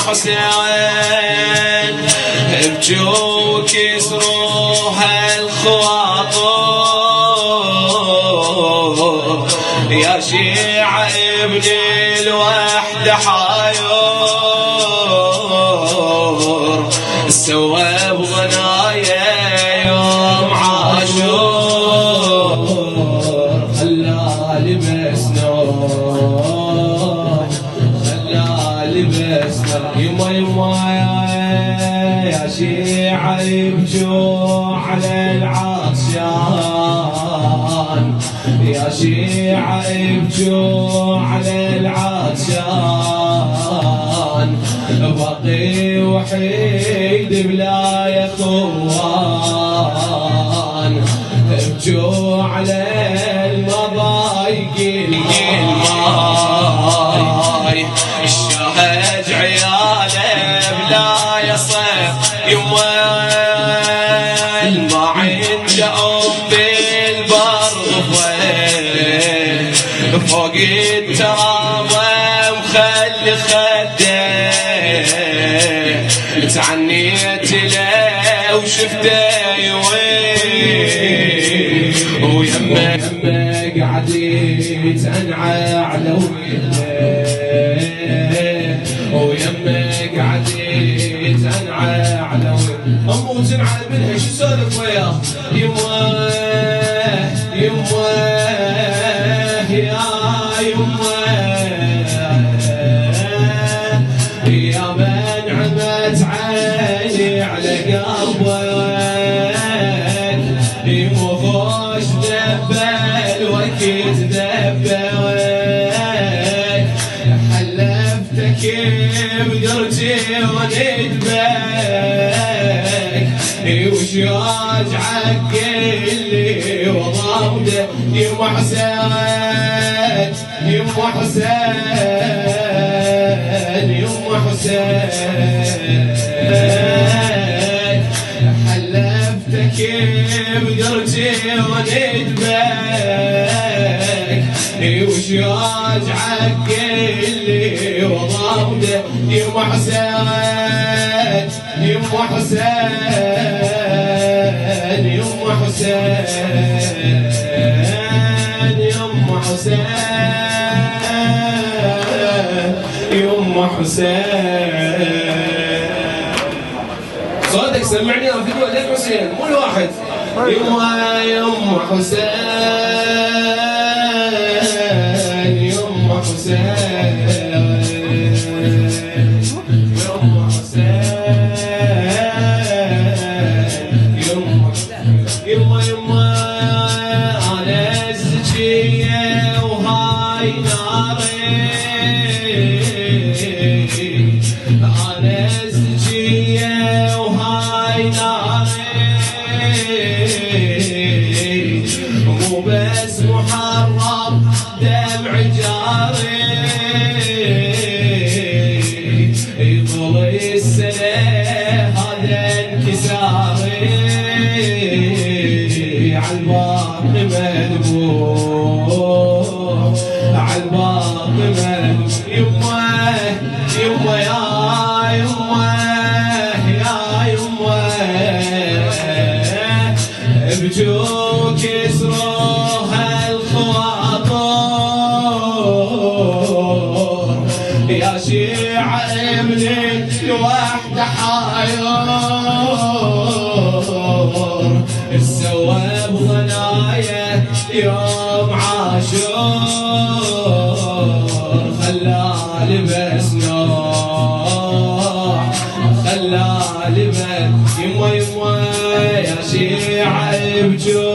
حسين ابجوا كسروها الخواطر يا شيعة ابن الوحدة حاير سوى بغنايا يوم عاشور خلى لبس نور خلى لبس نور يما يما يا شيعة يبجوا على العطشان يا شيعة يبجوا على العطشان بقي وحيد بلا يا اخوان ابجوا على المضايق الماي الشهج عياله بلا يصير يما ما عنده ام بالبرد فوق الترابه مخلي خده تعنيت له وشفته وين ويمه قعد يتنعى على وجهه ويمه قعد يتنعى على وجهه امو تنعى منها شو سولف وياه يمه يمه يا يمه يا من عمت عيني على قلبك يمخوش ذبل وكيد ذبل حلفتك بقرتي وندبك وش يرجعك اللي وضربته يما حسين يما حسين يما حسين حلفتك بقرتي وندبك وش يرجعك اللي وضربته يما حسين يما حسين يما حسين يما حسين يما حسين صوتك سمعني في دول لك حسين مو الواحد يما حسين يما حسين يما حسين يما يما انا الزكية وهاي ناري انا الزكية وهاي ناري مو بس محرم دمع جاري يطول السنة هذا انكساري عالباقي مذبوح عالباقي مذبوح يما يما يا يما يا يما ابجوا كسروها الخواطر يا شيعة ابن الوحدة حاير السواب غنايا يوم عاشور خلى لبس نوح خلى لبس يما يما يا شيعة ابجوا